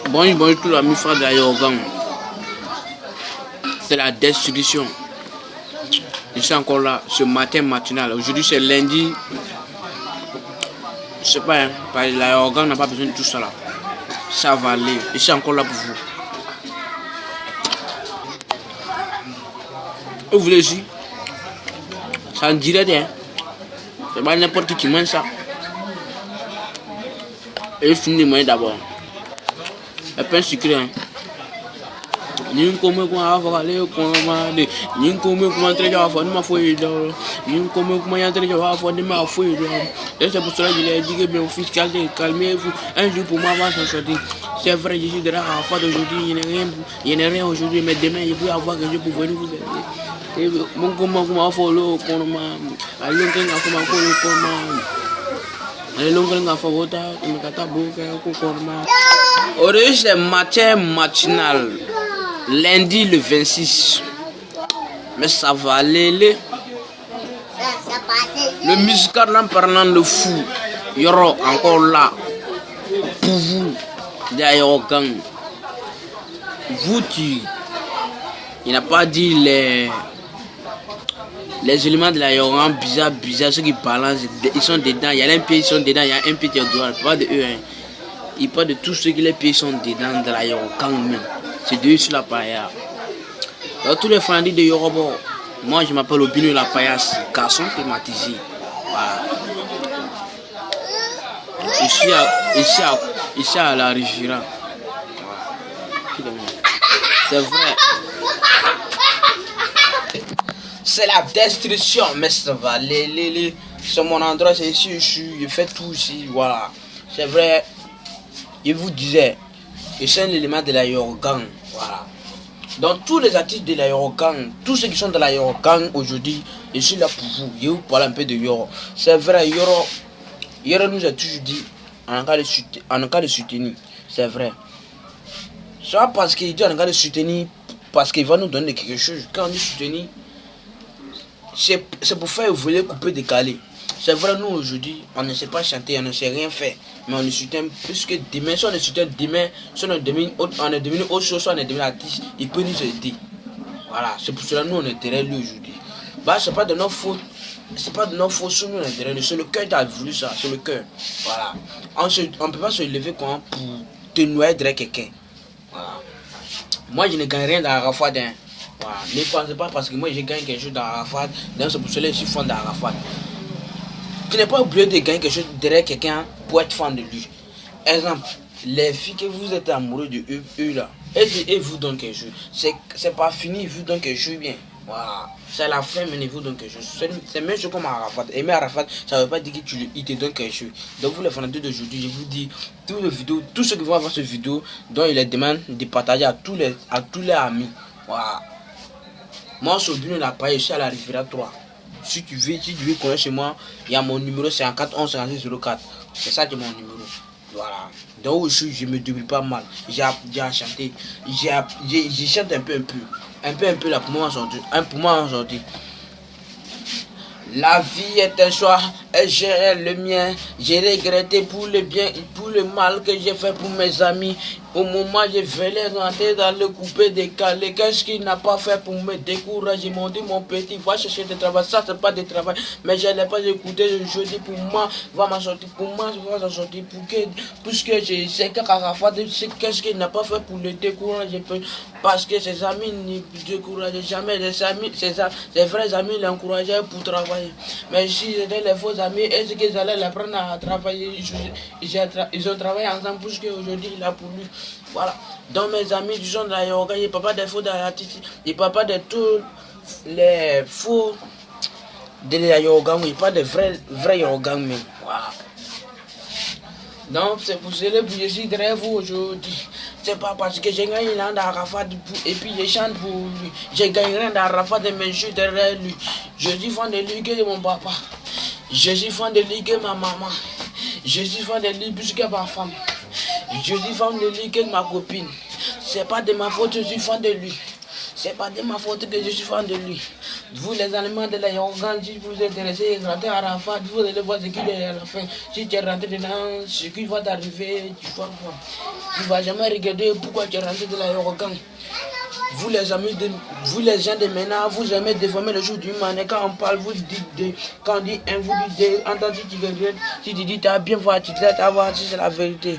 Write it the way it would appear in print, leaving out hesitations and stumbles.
Bonjour tout la mi-frère de Yogan. C'est la destruction. Je suis encore là ce matin matinal. Aujourd'hui c'est lundi. Je sais pas, hein, la Yogan n'a pas besoin de tout ça là. Ça va aller. Je suis encore là pour vous. Vous voulez aussi? Ça en direct, hein. C'est pas n'importe qui mange ça. Et finir de manger d'abord. Le pain sucré, hein. Ni come com a fazer com a mãe, ni come com a treja fora uma folha, ni come com a treja fora de uma folha. Essa pessoa ele dit que meu fiscal calmez-vous, un jour pour moi va s'en sortir. C'est vrai, je suis de la fois d'aujourd'hui, il n'y a rien aujourd'hui, mais demain il peut y avoir quelque chose pour venir vous aider. Mon comment a follow con ma, a longue a comment follow con ma, a longue a follow ta, me cata boca con ma. Aujourd'hui c'est matin matinal. Lundi le 26. Mais ça va aller. Le musical en parlant de fou. Il y aura encore là. Pour vous. D'ailleurs, gang. Vous tu. Il n'a pas dit les éléments de la Yoran bizarre. Ceux qui balancent. Ils sont dedans. Il y a un pied, ils sont dedans. Il y a un pied qui est droit. Il parle de eux. Hein. Il parle de tous ceux qui les pieds sont dedans de la Yoran même. C'est de eux sur la paille. Dans tous les fanatiques de Yoruba, moi je m'appelle Obino la paillasse, garçon climatisé. Voilà. Ici à la Riviera. C'est vrai. C'est la destruction, mais ça va. C'est mon endroit, c'est ici, je fais tout ici. Voilà. C'est vrai. Je vous disais. Et c'est un élément de la Yorugan. Voilà. Donc tous les artistes de la Yorugan, tous ceux qui sont de la Yorugan aujourd'hui, je suis là pour vous. Je vous parle un peu de Yoro. C'est vrai, Yoro nous a toujours dit en cas de soutenir. C'est vrai. C'est pas parce qu'il dit en cas de soutenir, parce qu'il va nous donner quelque chose. Quand on dit soutenir, c'est pour faire voler, couper, décaler. C'est vrai, nous aujourd'hui, on ne sait pas chanter, on ne sait rien faire. Mais on ne soutient plus que demain. Si on ne soutient demain, si on est devenu autre chose, si on est devenu artiste, il peut nous aider. Voilà, c'est pour cela que nous on est derrière lui aujourd'hui. Bah, c'est pas de notre faute. C'est pas de notre faute si nous on est derrière lui. C'est le cœur qui a voulu ça, c'est le cœur. Voilà. On ne peut pas se lever pour te noyer derrière quelqu'un. Voilà. Moi je ne gagne rien dans Arafat. Hein. Voilà. Ne pensez pas parce que moi je gagne quelque chose dans Arafat. Donc c'est pour cela que je suis fan d'Arafat. Tu n'es pas obligé de gagner quelque chose derrière quelqu'un pour être fan de lui. Exemple, les filles que vous êtes amoureux de eux là, et vous donnent quelque chose. C'est pas fini, ils vous donnent quelque chose bien. Voilà. C'est la fin, mais ils vous donnent quelque chose. C'est même chose comme Arafat. Aimer Arafat, ça ne veut pas dire qu'il te donne quelque chose. Donc vous les fanatiques d'aujourd'hui, je vous dis, tous ceux qui vont avoir cette vidéo, dont il les demande de partager à tous les amis. Voilà. Moi, sur Obino la paille, je suis à la Riviera 3. Si tu veux connaître chez moi, il y a mon numéro 54 11 56 04. C'est ça qui est mon numéro. Voilà. Donc je me débrouille pas mal. J'ai chanté. J'ai chanté un peu là pour moi aujourd'hui. La vie est un choix et j'ai le mien. J'ai regretté pour le bien et pour le mal que j'ai fait pour mes amis. Au moment où je vais les rentrer dans le coupé décalé, qu'est-ce qu'il n'a pas fait pour me décourager? Ils m'ont dit mon petit, va chercher du travail. Ça c'est pas de travail, mais je n'ai pas écouté. Je dis pour moi, va m'en sortir. Pour moi, je vais m'en sortir. Puisque je sais qu'est-ce qu'il n'a pas fait pour le décourager? Parce que ses amis ne décourageaient jamais. Ses vrais amis l'encourageaient pour travailler. Mais si c'était les faux amis, est-ce qu'ils allaient l'apprendre à travailler? Ils ont travaillé ensemble puisque aujourd'hui il a pour lui. Voilà. Donc mes amis du genre de la yoga, il ne parle pas des faux d'artistes, il ne parle pas de tous les faux de la yoga, il parle de vrais yoga même. Voilà. Donc c'est pour cela que je suis derrière vous aujourd'hui. C'est pas parce que j'ai gagné l'an d'Arafat et puis je chante pour lui. J'ai gagné l'an d'Arafat mais je suis derrière lui. Je suis fan de lui que mon papa. Je suis fan de lui que ma maman. Je suis fan de lui plus que ma femme. Je suis fan de lui que ma copine. C'est pas de ma faute que je suis fan de lui. C'est pas de ma faute que je suis fan de lui. Vous les animaux de la Yorgan, si vous êtes intéressé, rentrez à Rafat, vous allez voir ce qu'il est à la fin. Si tu es rentré dedans, ce qui va t'arriver, tu vas jamais regarder pourquoi tu es rentré de la Yorgan. Vous les amis vous les gens de maintenant, vous aimez déformer le jour du matin. Quand on parle, vous dites quand on dit un, vous dites deux. Entends si tu regrettes, si tu dis tu as bien voir, tu te laisses avoir, si c'est la vérité.